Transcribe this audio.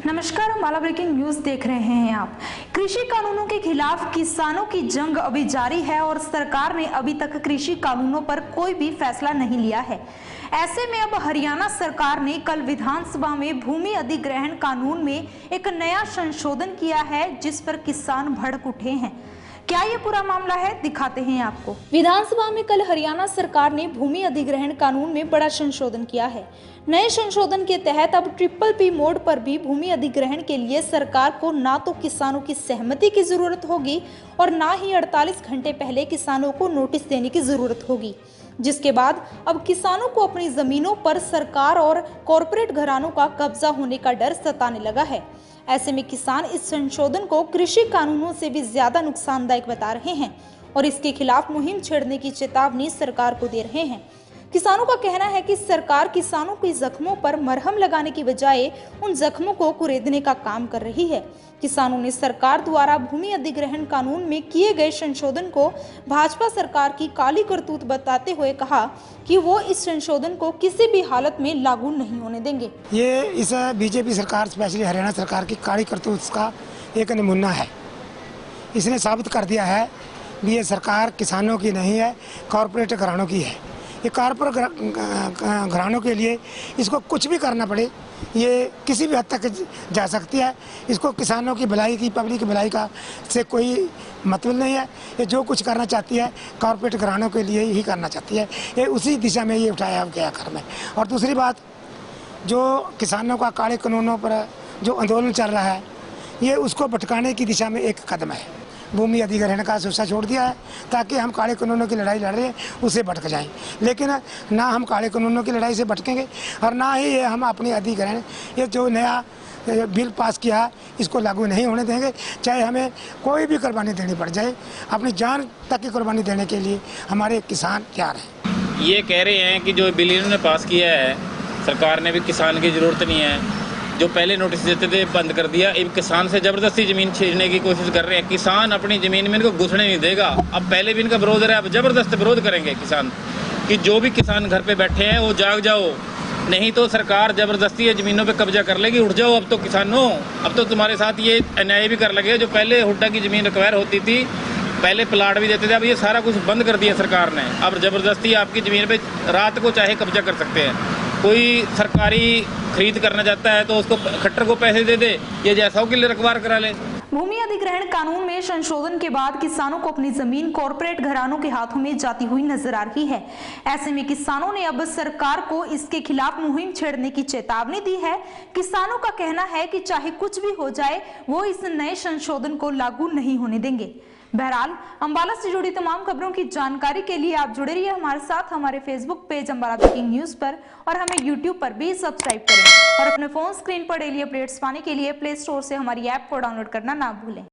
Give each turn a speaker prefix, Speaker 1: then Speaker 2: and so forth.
Speaker 1: नमस्कार, Ambala breaking news देख रहे हैं आप। कृषि कानूनों के खिलाफ किसानों की जंग अभी जारी है और सरकार ने अभी तक कृषि कानूनों पर कोई भी फैसला नहीं लिया है। ऐसे में अब हरियाणा सरकार ने कल विधानसभा में भूमि अधिग्रहण कानून में एक नया संशोधन किया है, जिस पर किसान भड़क उठे हैं। क्या ये पूरा मामला है, दिखाते हैं आपको। विधानसभा में कल हरियाणा सरकार ने भूमि अधिग्रहण कानून में बड़ा संशोधन किया है। नए संशोधन के तहत अब PPP मोड पर भी भूमि अधिग्रहण के लिए सरकार को ना तो किसानों की सहमति की जरूरत होगी और ना ही 48 घंटे पहले किसानों को नोटिस देने की जरूरत होगी, जिसके बाद अब किसानों को अपनी जमीनों पर सरकार और कॉरपोरेट घरानों का कब्जा होने का डर सताने लगा है। ऐसे में किसान इस संशोधन को कृषि कानूनों से भी ज्यादा नुकसानदायक बता रहे हैं और इसके खिलाफ मुहिम छेड़ने की चेतावनी सरकार को दे रहे हैं। किसानों का कहना है कि सरकार किसानों के जख्मों पर मरहम लगाने की बजाय उन जख्मों को कुरेदने का काम कर रही है। किसानों ने सरकार द्वारा भूमि अधिग्रहण कानून में किए गए संशोधन को भाजपा सरकार की काली करतूत बताते हुए कहा कि वो इस संशोधन को किसी भी हालत में लागू नहीं होने देंगे।
Speaker 2: ये इस बीजेपी सरकार, स्पेशली हरियाणा सरकार की काली करतूत का एक नमूना है। इसने साबित कर दिया है कि ये सरकार किसानों की नहीं है, कॉरपोरेट घरानों की है। ये कॉरपोरेट घरानों के लिए इसको कुछ भी करना पड़े, ये किसी भी हद तक जा सकती है। इसको किसानों की भलाई की, पब्लिक की भलाई का से कोई मतलब नहीं है। ये जो कुछ करना चाहती है कॉरपोरेट घरानों के लिए ही करना चाहती है। ये उसी दिशा में ये उठाया गया कदम है। और दूसरी बात, जो किसानों का काले कानूनों पर जो आंदोलन चल रहा है, ये उसको भटकाने की दिशा में एक कदम है। भूमि अधिग्रहण का सूचा छोड़ दिया है ताकि हम काले कानूनों की लड़ाई लड़ रहे हैं उसे भटक जाएं। लेकिन ना हम काले कानूनों की लड़ाई से भटकेंगे और ना ही ये हम अपनी अधिग्रहण, ये जो नया बिल पास किया है, इसको लागू नहीं होने देंगे। चाहे हमें कोई भी कुर्बानी देनी पड़ जाए, अपनी जान तक की कुर्बानी देने के लिए हमारे किसान तैयार हैं।
Speaker 3: ये कह रहे हैं कि जो बिल इन्होंने पास किया है, सरकार ने भी किसान की ज़रूरत नहीं है। जो पहले नोटिस देते थे बंद कर दिया। अब किसान से ज़बरदस्ती ज़मीन छीनने की कोशिश कर रहे हैं। किसान अपनी ज़मीन में इनको घुसने नहीं देगा। अब पहले भी इनका विरोध रहा, अब ज़बरदस्त विरोध करेंगे किसान कि जो भी किसान घर पे बैठे हैं वो जाग जाओ, नहीं तो सरकार ज़बरदस्ती ज़मीनों पे कब्जा कर लेगी। उठ जाओ अब तो किसानों, अब तो तुम्हारे साथ ये अन्याय भी कर लगे। जो पहले हुड्डा की ज़मीन रिक्वायर होती थी, पहले प्लाट भी देते थे, अब ये सारा कुछ बंद कर दिया सरकार ने। अब ज़बरदस्ती आपकी ज़मीन पे रात को चाहे कब्जा कर सकते हैं। कोई सरकारी खरीद करना चाहता है तो उसको खट्टर को पैसे दे दे, ये जैसा हो के लिए रखवार करा ले।
Speaker 1: भूमि अधिग्रहण कानून में संशोधन के बाद किसानों को अपनी जमीन कॉरपोरेट घरानों के हाथों में जाती हुई नजर आ रही है। ऐसे में किसानों ने अब सरकार को इसके खिलाफ मुहिम छेड़ने की चेतावनी दी है। किसानों का कहना है कि चाहे कुछ भी हो जाए, वो इस नए संशोधन को लागू नहीं होने देंगे। बहरहाल, अम्बाला से जुड़ी तमाम खबरों की जानकारी के लिए आप जुड़े रहिए हमारे साथ हमारे Facebook page Ambala breaking news पर और हमें यूट्यूब पर भी सब्सक्राइब करें और अपने फोन स्क्रीन पर डेली अपडेट्स पाने के लिए प्ले स्टोर से हमारी ऐप को डाउनलोड करना ना भूलें।